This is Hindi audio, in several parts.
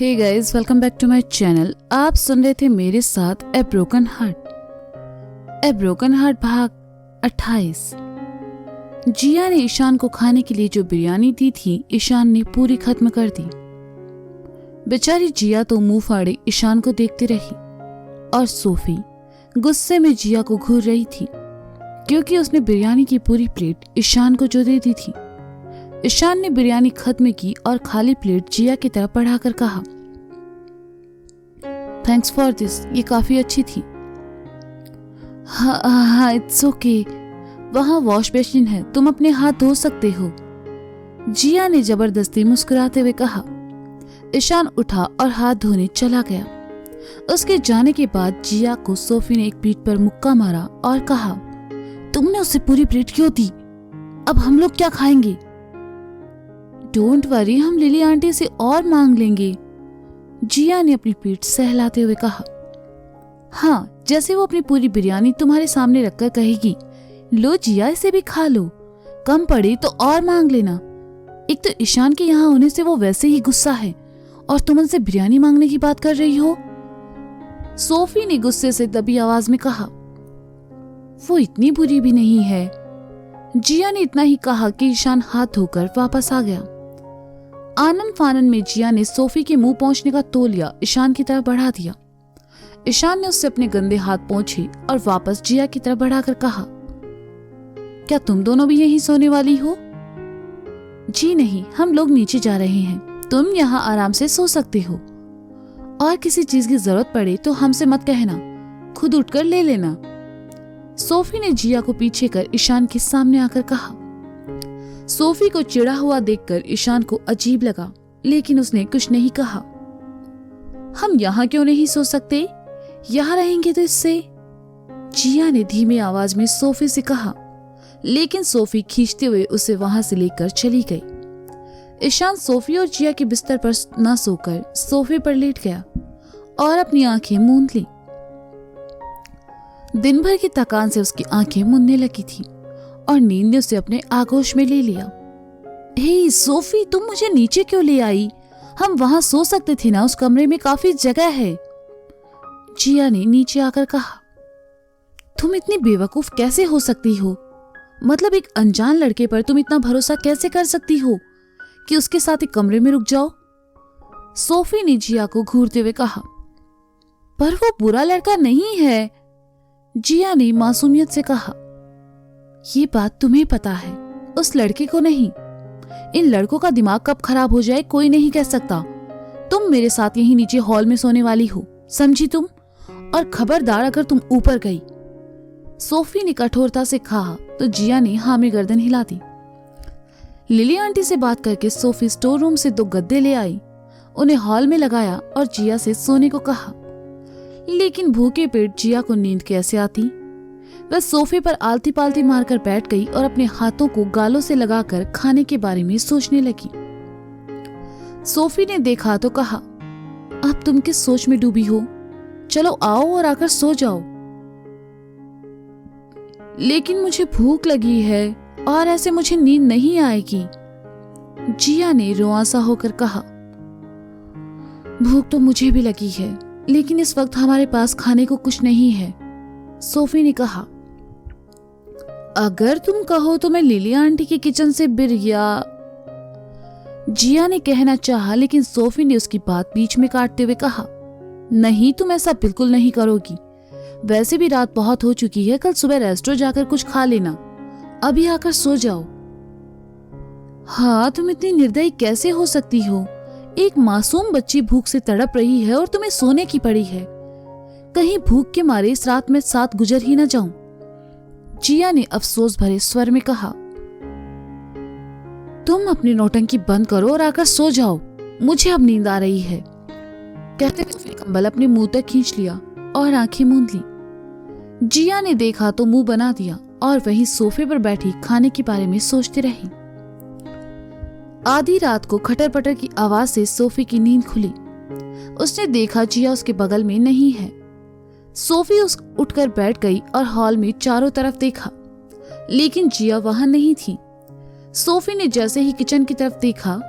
Hey guys, welcome back to my channel. आप सुन रहे थे मेरे साथ ए ब्रोकन हार्ट भाग 28। जिया ने ईशान को खाने के लिए जो बिरयानी दी थी, ईशान ने पूरी खत्म कर दी। बेचारी जिया तो मुंह फाड़े ईशान को देखती रही और सोफी गुस्से में जिया को घूर रही थी क्योंकि उसने बिरयानी की पूरी प्लेट ईशान को जो दे दी थी। ईशान ने बिरयानी खत्म की और खाली प्लेट जिया की तरफ बढ़ाकर कहा, थैंक्स फॉर दिस, ये काफी अच्छी थी। हाँ, इट्स ओके, वहां वॉश बेसिन है, तुम अपने हाथ धो सकते हो, जिया ने जबरदस्ती मुस्कुराते हुए कहा। ईशान उठा और हाथ धोने चला गया। उसके जाने के बाद जिया को सोफी ने एक पीठ पर मुक्का मारा और कहा, तुमने उसे पूरी प्लेट क्यों दी? अब हम लोग क्या खाएंगे? डोंट वरी, हम लिली आंटी से और मांग लेंगे, जिया ने अपनी पीठ सहलाते हुए कहा। हाँ, जैसे वो अपनी पूरी बिरयानी तुम्हारे सामने रखकर कहेगी, लो जिया, इसे भी खा लो, कम पड़े तो और मांग लेना। एक तो ईशान के यहाँ होने से वो वैसे ही गुस्सा है और तुम उनसे बिरयानी मांगने की बात कर रही हो, सोफी ने गुस्से से दबी आवाज में कहा। वो इतनी बुरी भी नहीं है, जिया ने इतना ही कहा कि ईशान हाथ धोकर वापस आ गया। आनन फानन में जिया ने सोफी के मुंह पहुंचने का तौलिया ईशान की तरफ बढ़ा दिया। ईशान ने उससे अपने गंदे हाथ पोंछे और वापस जिया की तरफ बढ़ाकर कहा, क्या तुम दोनों भी यहीं सोने वाली हो? जी नहीं, हम लोग नीचे जा रहे हैं, तुम यहाँ आराम से सो सकते हो, और किसी चीज की जरूरत पड़े तो हमसे मत कहना, खुद उठकर ले लेना, सोफी ने जिया को पीछे कर ईशान के सामने आकर कहा। सोफी को चिढ़ा हुआ देखकर ईशान को अजीब लगा, लेकिन उसने कुछ नहीं कहा। हम यहाँ क्यों नहीं सो सकते? यहाँ रहेंगे तो इससे, जिया ने धीमी आवाज में सोफी से कहा, लेकिन सोफी खींचते हुए उसे वहां से लेकर चली गई। ईशान सोफी और जिया के बिस्तर पर न सोकर सोफे पर लेट गया और अपनी आंखें मूंद ली। दिन भर की थकान से उसकी आंखें मुनने लगी थी और नींद ने उसे अपने आगोश में ले लिया। हे सोफी, तुम मुझे नीचे क्यों ले आई? हम वहां सो सकते थे ना, उस कमरे में काफी जगह है, जिया ने नीचे आकर कहा। तुम इतनी बेवकूफ कैसे हो सकती हो? मतलब एक अनजान लड़के पर तुम इतना भरोसा कैसे कर सकती हो कि उसके साथ एक कमरे में रुक जाओ? सोफी ने जिया को घूरते हुए कहा। पर वो बुरा लड़का नहीं है, जिया ने मासूमियत से कहा। ये बात तुम्हें पता है, उस लड़के को नहीं। इन लड़कों का दिमाग कब खराब हो जाए कोई नहीं कह सकता। तुम मेरे साथ यहीं नीचे हॉल में सोने वाली हो, समझी तुम? और खबरदार अगर तुम ऊपर गई, सोफी ने कठोरता से कहा तो जिया ने हाँ में गर्दन हिला दी। लिली आंटी से बात करके सोफी स्टोर रूम से 2 गद्दे ले आई, उन्हें हॉल में लगाया और जिया से सोने को कहा। लेकिन भूखे पेट जिया को नींद कैसे आती? वह सोफे पर आलती पालती मारकर बैठ गई और अपने हाथों को गालों से लगाकर खाने के बारे में सोचने लगी। सोफी ने देखा तो कहा, अब तुम किस सोच में डूबी हो? चलो आओ और आकर सो जाओ। लेकिन मुझे भूख लगी है और ऐसे मुझे नींद नहीं आएगी, जिया ने रुआंसा होकर कहा। भूख तो मुझे भी लगी है, लेकिन इस वक्त हमारे पास खाने को कुछ नहीं है, सोफी ने कहा। अगर तुम कहो तो मैं लिली आंटी के किचन से जिया ने कहना चाहा, लेकिन सोफी ने उसकी बात बीच में काटते हुए कहा, नहीं, तुम ऐसा बिल्कुल नहीं करोगी। वैसे भी रात बहुत हो चुकी है, कल सुबह रेस्टोरेंट जाकर कुछ खा लेना, अभी आकर सो जाओ। हाँ, तुम इतनी निर्दयी कैसे हो सकती हो? एक मासूम बच्ची भूख से तड़प रही है और तुम्हें सोने की पड़ी है। कहीं भूख के मारे इस रात में साथ गुजर ही न जाऊं, जिया ने अफसोस भरे स्वर में कहा। तुम अपनी नौटंकी बंद करो और आकर सो जाओ, मुझे अब नींद आ रही है, कहते हुए कंबल अपने मुंह तक खींच लिया और आंखें मूंद ली। जिया ने देखा तो मुंह बना दिया और वहीं सोफे पर बैठी खाने के बारे में सोचती रही। आधी रात को खटर पटर की आवाज से सोफी की नींद खुली। उसने देखा जिया उसके बगल में नहीं है। सोफी उठकर बैठ गई और हॉल में चारों तरफ देखा, लेकिन जिया वहां नहीं थी। सोफी ने जैसे ही किचन की तरफ देखा,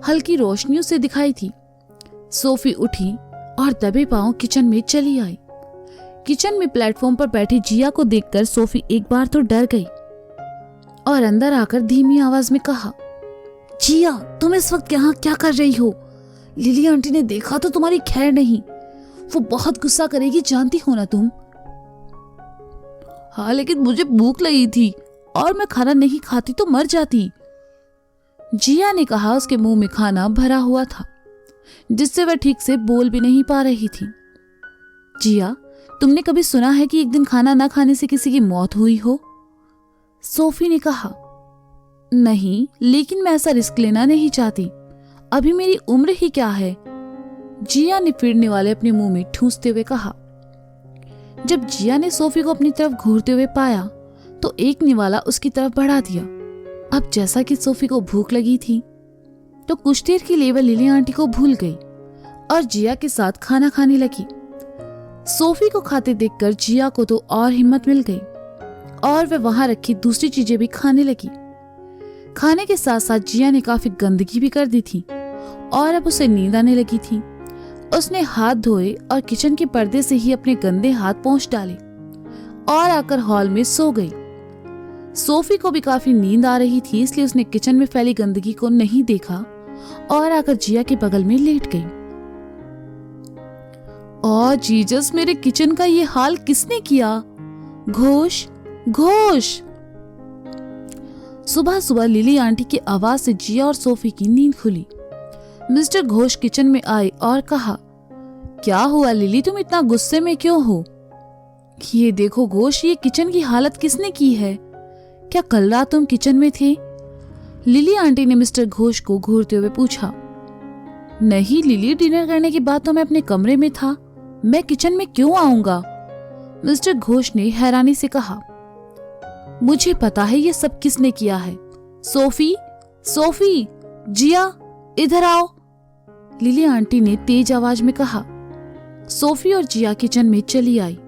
हल्की रोशनी उसे दिखाई थी। सोफी उठी और दबे पांव किचन में चली आई। किचन में प्लेटफॉर्म पर बैठी जिया को देखकर सोफी एक बार तो डर गई और अंदर आकर धीमी आवाज में कहा, जिया, तुम इस वक्त यहाँ क्या कर रही हो? लिली आंटी ने देखा तो तुम्हारी खैर नहीं, वो बहुत गुस्सा करेगी, जानती हो ना तुम। हाँ, लेकिन मुझे भूख लगी थी और मैं खाना नहीं खाती तो मर जाती, जिया ने कहा। उसके मुंह में खाना भरा हुआ था जिससे वह ठीक से बोल भी नहीं पा रही थी। जिया, तुमने कभी सुना है कि एक दिन खाना ना खाने से किसी की मौत हुई हो? सोफी ने कहा, नहीं, लेकिन मैं ऐसा रिस्क लेना नहीं चाहती, अभी मेरी उम्र ही क्या है, जिया ने फिरने वाले अपने मुंह में ठूंसते हुए कहा। जब जिया ने सोफी को अपनी तरफ घूरते हुए पाया तो एक निवाला उसकी तरफ बढ़ा दिया। अब जैसा कि सोफी को भूख लगी थी तो कुछ देर के लिए वह लिली आंटी को भूल गई और जिया के साथ खाना खाने लगी। सोफी को खाते देखकर जिया को तो और हिम्मत मिल गई और वह वहां रखी दूसरी चीजें भी खाने लगी। खाने के साथ साथ जिया ने काफी गंदगी भी कर दी थी और अब उसे नींद आने लगी थी। उसने हाथ धोए और किचन के पर्दे से ही अपने गंदे हाथ पोंछ डाले और आकर हॉल में सो गई। सोफी को भी काफी नींद आ रही थी, इसलिए उसने किचन में फैली गंदगी को नहीं देखा और आकर जिया के बगल में लेट गई। और जीजस, मेरे किचन का ये हाल किसने किया? घोष, घोष। सुबह सुबह लिली आंटी की आवाज से जिया और सोफी की नींद खुली। मिस्टर घोष किचन में आए और कहा, क्या हुआ लिली, तुम इतना गुस्से में क्यों हो? ये देखो घोष, ये किचन की हालत किसने की है? क्या कल रात तुम किचन में थे? लिली आंटी ने मिस्टर घोष को घूरते हुए पूछा। नहीं लिली, डिनर करने के बाद तो मैं अपने कमरे में था, मैं किचन में क्यों आऊंगा? मिस्टर घोष ने हैरानी से कहा। मुझे पता है ये सब किसने किया है। सोफी, सोफी, जिया, इधर आओ, लिली आंटी ने तेज आवाज में कहा। सोफी और जिया किचन में चली आई।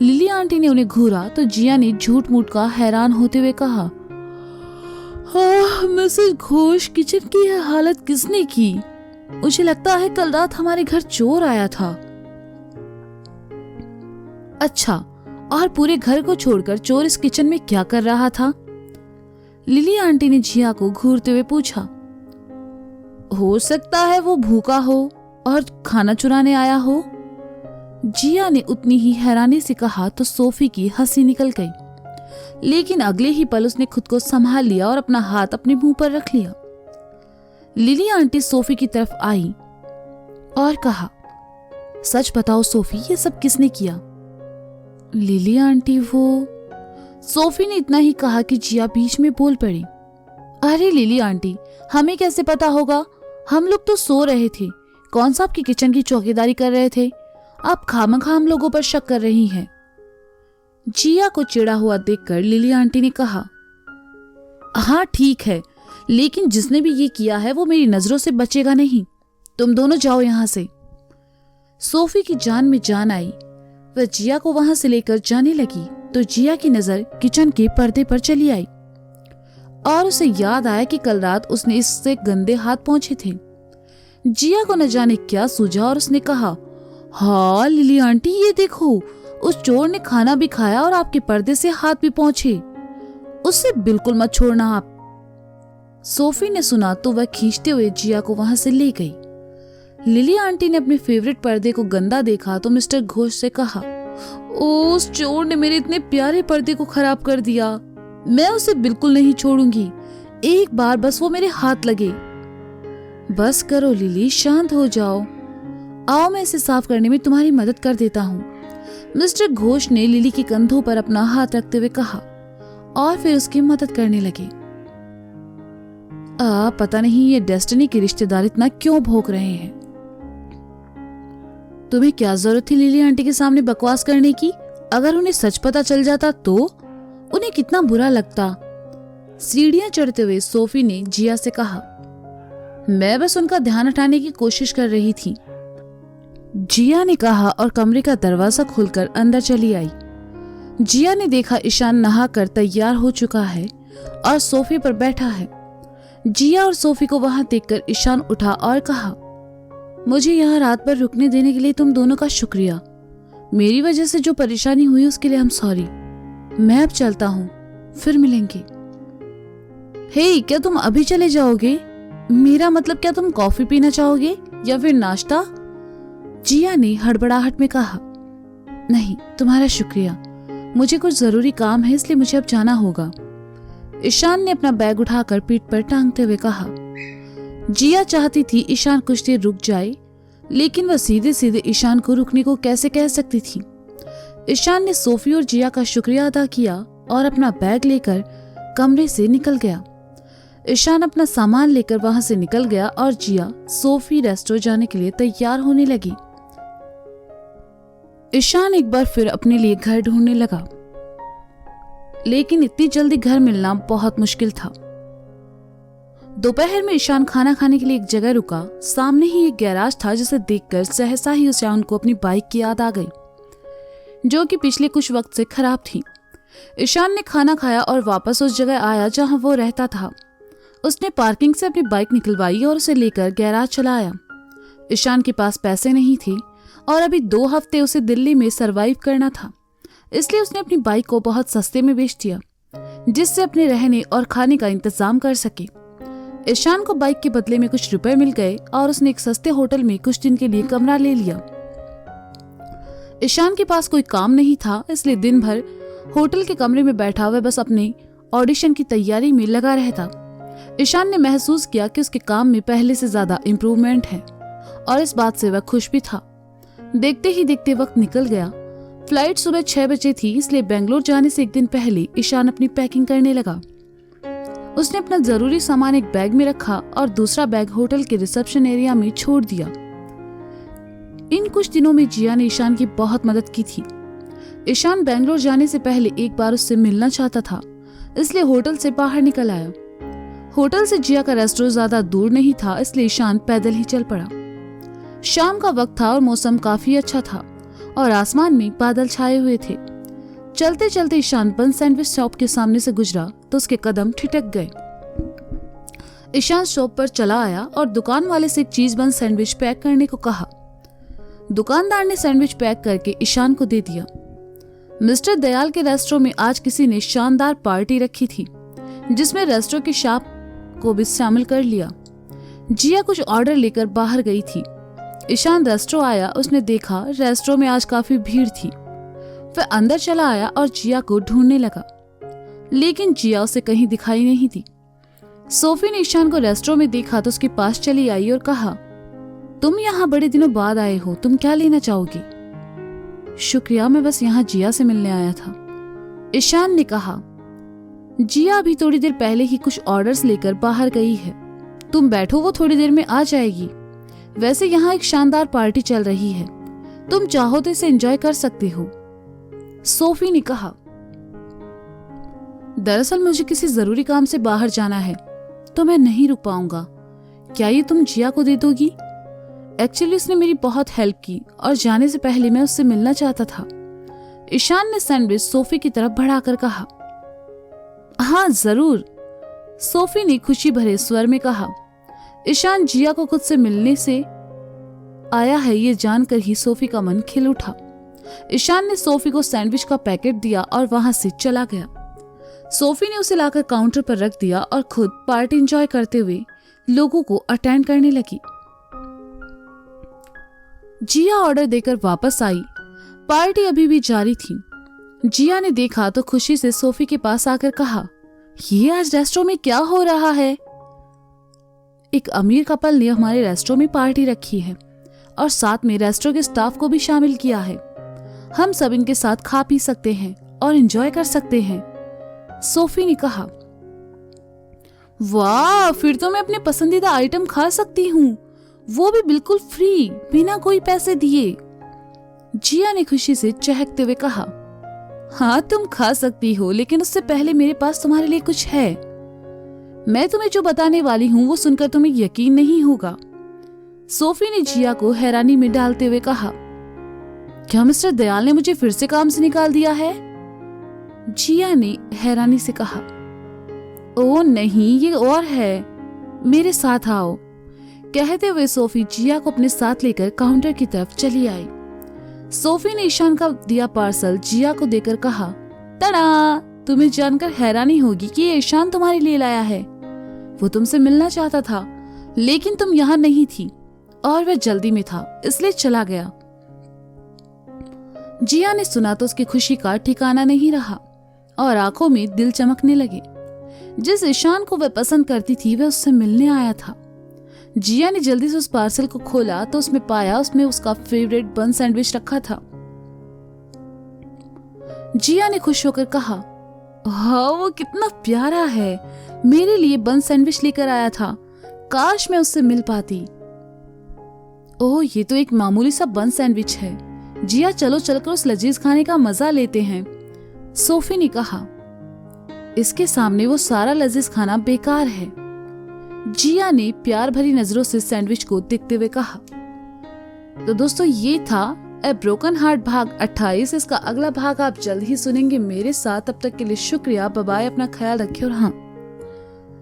लिली आंटी ने उन्हें घूरा तो जिया ने झूठ मूठ का हैरान होते हुए कहा, मिसेस घोष, किचन की यह हालत किसने की? मुझे लगता है कल रात हमारे घर चोर आया था। अच्छा, और पूरे घर को छोड़कर चोर इस किचन में क्या कर रहा था? लिली आंटी ने जिया को घूरते हुए पूछा। हो सकता है वो भूखा हो और खाना चुराने आया हो, जिया ने उतनी ही हैरानी से कहा तो सोफी की हंसी निकल गई, लेकिन अगले ही पल उसने खुद को संभाल लिया और अपना हाथ अपने मुंह पर रख लिया। लिली आंटी सोफी की तरफ आई और कहा, सच बताओ सोफी, ये सब किसने किया? लिली आंटी, वो, सोफी ने इतना ही कहा कि जिया बीच में बोल पड़ी। अरे लिली आंटी, हमें कैसे पता होगा, हम लोग तो सो रहे थे, कौन सा आपकी किचन की चौकीदारी कर रहे थे? आप खामखा हम लोगों पर शक कर रही हैं। जिया को चिढ़ा हुआ देखकर लिली आंटी ने कहा, हाँ ठीक है, लेकिन जिसने भी ये किया है वो मेरी नजरों से बचेगा नहीं, तुम दोनों जाओ यहां से। सोफी की जान में जान आई, वह जिया को वहां से लेकर जाने लगी तो जिया की नजर किचन के पर्दे पर चली आई और उसे याद आया कि कल रात उसने इससे गंदे हाथ पोंछे थे। जिया को न जाने क्या सूझा और उसने कहा, हाँ लिली आंटी, ये देखो, उस चोर ने खाना भी खाया और आपके पर्दे से हाथ भी पोंछे, उससे बिल्कुल मत छोड़ना आप। सोफी ने सुना तो वह खींचते हुए जिया को वहां से ले गई। लिली आंटी ने अपने फेवरेट पर्दे को गंदा देखा तो मिस्टर घोष से कहा, ओ, उस चोर ने मेरे इतने प्यारे पर्दे को खराब कर दिया, मैं उसे बिल्कुल नहीं छोड़ूंगी, एक बार बस वो मेरे हाथ लगे। बस करो लिली, शांत हो जाओ, आओ मैं इसे साफ करने में तुम्हारी मदद कर देता हूँ, मिस्टर घोष ने लिली के कंधों पर अपना हाथ रखते हुए कहा और फिर उसकी मदद करने लगे। पता नहीं ये डेस्टिनी के रिश्तेदार इतना क्यों भौंक रहे हैं। तुम्हें क्या जरूरत थी लिली आंटी के सामने बकवास करने की? अगर उन्हें सच पता चल जाता तो उन्हें कितना बुरा लगता। सीढ़ियां चढ़ते हुए सोफी ने जिया से कहा, मैं बस उनका ध्यान हटाने की कोशिश कर रही थी, जिया ने कहा और कमरे का दरवाजा खोलकर अंदर चली आई। जिया ने देखा ईशान नहाकर तैयार हो चुका है और सोफे पर बैठा है। जिया और सोफी को वहां देखकर ईशान उठा और कहा, मुझे यहाँ रात भर रुकने देने के लिए तुम दोनों का शुक्रिया। मेरी वजह से जो परेशानी हुई उसके लिए सॉरी। मैं अब चलता हूँ, फिर मिलेंगे। हे, क्या तुम अभी चले जाओगे? मेरा मतलब, क्या तुम कॉफी पीना चाहोगे या फिर नाश्ता? जिया ने हड़बड़ाहट में कहा। नहीं, तुम्हारा शुक्रिया, मुझे कुछ जरूरी काम है इसलिए मुझे अब जाना होगा। ईशान ने अपना बैग उठाकर पीठ पर टांगते हुए कहा। जिया चाहती थी ईशान कुछ देर रुक जाए, लेकिन वह सीधे सीधे ईशान को रुकने को कैसे कह सकती थी। ईशान ने सोफी और जिया का शुक्रिया अदा किया और अपना बैग लेकर कमरे से निकल गया। ईशान अपना सामान लेकर वहां से निकल गया और जिया सोफी रेस्टोरेंट जाने के लिए तैयार होने लगी। ईशान एक बार फिर अपने लिए घर ढूंढने लगा, लेकिन इतनी जल्दी घर मिलना बहुत मुश्किल था। दोपहर में ईशान खाना खाने के लिए एक जगह रुका। सामने ही एक गैराज था जिसे देखकर सहसा ही ईशान को अपनी बाइक की याद आ गई, जो कि पिछले कुछ वक्त से खराब थी। ईशान ने खाना खाया और वापस उस जगह आया जहां वो रहता था। उसने पार्किंग से अपनी बाइक निकलवाई और उसे लेकर गैराज चला आया। ईशान के पास पैसे नहीं थे और अभी 2 हफ्ते उसे दिल्ली में सरवाइव करना था, इसलिए उसने अपनी बाइक को बहुत सस्ते में बेच दिया, जिससे अपने रहने और खाने का इंतजाम कर सके। ईशान को बाइक के बदले में कुछ रुपए मिल गए और उसने एक सस्ते होटल में कुछ दिन के लिए कमरा ले लिया। ईशान के पास कोई काम नहीं था, इसलिए दिन भर होटल के कमरे में बैठा हुआ बस अपने ऑडिशन की तैयारी में लगा रहता। ईशान ने महसूस किया कि उसके काम में पहले से ज्यादा इम्प्रूवमेंट है और इस बात से वह खुश भी था। देखते ही देखते वक्त निकल गया। फ्लाइट सुबह 6 बजे थी, इसलिए बेंगलोर जाने से एक दिन पहले ईशान अपनी पैकिंग करने लगा। उसने अपना जरूरी सामान एक बैग में रखा और दूसरा बैग होटल के रिसेप्शन एरिया में छोड़ दिया। इन कुछ दिनों में जिया ने ईशान की बहुत मदद की थी। ईशान बेंगलोर जाने से पहले एक बार उससे मिलना चाहता था, इसलिए होटल से बाहर निकल आया। होटल से जिया का रेस्टोरेंट ज्यादा दूर नहीं था, इसलिए ईशान पैदल ही चल पड़ा। शाम का वक्त था और मौसम काफी अच्छा था और आसमान में बादल छाए हुए थे। चलते चलते ईशान बन सैंडविच शॉप के सामने से गुजरा तो उसके कदम ठिठक गए। ईशान शॉप पर चला आया और दुकान वाले से एक चीज बन सैंडविच पैक करने को कहा। दुकानदार ने सैंडविच पैक करके ईशान को दे दिया। मिस्टर दयाल के रेस्टोरेंट में आज किसी ने शानदार पार्टी रखी थी, जिसमें रेस्टोरेंट की शॉप को भी शामिल कर लिया। जिया कुछ ऑर्डर लेकर बाहर गई थी। ईशान रेस्टोरेंट आया। उसने देखा रेस्टोरेंट में आज काफी भीड़ थी। वह अंदर चला आया और जिया को ढूंढने लगा, लेकिन जिया उसे कहीं दिखाई नहीं दी। सोफी ने ईशान को रेस्टोरेंट में देखा तो उसके पास चली आई और कहा, तुम यहाँ बड़े दिनों बाद आए हो, तुम क्या लेना चाहोगी? शुक्रिया, मैं बस यहाँ जिया से मिलने आया था, ईशान ने कहा। जिया अभी थोड़ी देर पहले ही कुछ ऑर्डर्स लेकर बाहर गई है। तुम बैठो, वो थोड़ी देर में आ जाएगी। वैसे यहाँ एक शानदार पार्टी चल रही है, तुम चाहो तो इसे एंजॉय कर सकते हो, सोफी ने कहा। दरअसल मुझे किसी जरूरी काम से बाहर जाना है तो मैं नहीं रुक पाऊंगा। क्या ये तुम जिया को दे दोगी? एक्चुअली उसने मेरी बहुत हेल्प की और जाने से पहले मैं उससे मिलना चाहता था, ईशान ने सैंडविच सोफी की तरफ बढ़ाकर कहा। हाँ जरूर, सोफी ने खुशी भरे स्वर में कहा। ईशान जिया को खुद से मिलने से आया है ये जानकर ही सोफी का मन खिल उठा। ईशान ने सोफी को सैंडविच का पैकेट दिया और वहां से चला गया। सोफी ने उसे लाकर काउंटर पर रख दिया और खुद पार्टी एंजॉय करते हुए लोगों को अटेंड करने लगी। जिया ऑर्डर देकर वापस आई। पार्टी अभी भी जारी थी। जिया ने देखा तो खुशी से सोफी के पास आकर कहा, ये आज रेस्टोरेंट में क्या हो रहा है? एक अमीर कपल ने हमारे रेस्टोरेंट में पार्टी रखी है और साथ में रेस्टोरेंट के स्टाफ को भी शामिल किया है। हम सब इनके साथ खा पी सकते हैं और एंजॉय कर सकते हैं, सोफी ने कहा। वाह, फिर तो मैं अपने पसंदीदा आइटम खा सकती हूँ, वो भी बिल्कुल फ्री, बिना कोई पैसे दिए, जिया ने खुशी से चहकते हुए कहा। हाँ तुम खा सकती हो, लेकिन उससे पहले मेरे पास तुम्हारे लिए कुछ है। मैं तुम्हें जो बताने वाली हूँ वो सुनकर तुम्हें यकीन नहीं होगा, सोफी ने जिया को हैरानी में डालते हुए कहा। क्या मिस्टर दयाल ने मुझे फिर से काम से निकाल दिया है? जिया ने हैरानी से कहा। ओ नहीं, ये और है, मेरे साथ आओ। कहते हुए सोफी जिया को अपने साथ लेकर काउंटर की तरफ चली आई। सोफी ने ईशान का दिया पार्सल जिया को देकर कहा, तड़ा, तुम्हें जानकर हैरानी होगी कि ये ईशान तुम्हारे लिए लाया है। वो तुमसे मिलना चाहता था लेकिन तुम यहाँ नहीं थी और वह जल्दी में था, इसलिए चला गया। जिया ने सुना तो उसकी खुशी का ठिकाना नहीं रहा और आंखों में दिल चमकने लगे। जिस ईशान को वह पसंद करती थी वह उससे मिलने आया था। जिया ने जल्दी से उस पार्सल को खोला तो उसमें पाया उसमें उसका फेवरेट बन सैंडविच रखा था। जिया ने खुश होकर कहा, हाँ वो कितना प्यारा है, मेरे लिए बन सैंडविच लेकर आया था, काश मैं उससे मिल पाती। ओह ये तो एक मामूली सा बन सैंडविच है। जिया चलो चलकर उस लजीज खाने का मजा लेते हैं। सोफी ने कहा, इसके सामने वो सारा लजीज खाना बेकार है। जिया ने प्यार भरी नजरों से सैंडविच को देखते हुए कहा। तो दोस्तों ये था ए ब्रोकन हार्ट भाग 28। इसका अगला भाग आप जल्द ही सुनेंगे मेरे साथ। तब तक के लिए शुक्रिया, बाय बाय, अपना ख्याल रखिए और हाँ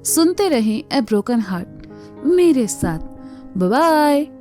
सुनते रहें ए ब्रोकन हार्ट मेरे साथ। Bye bye.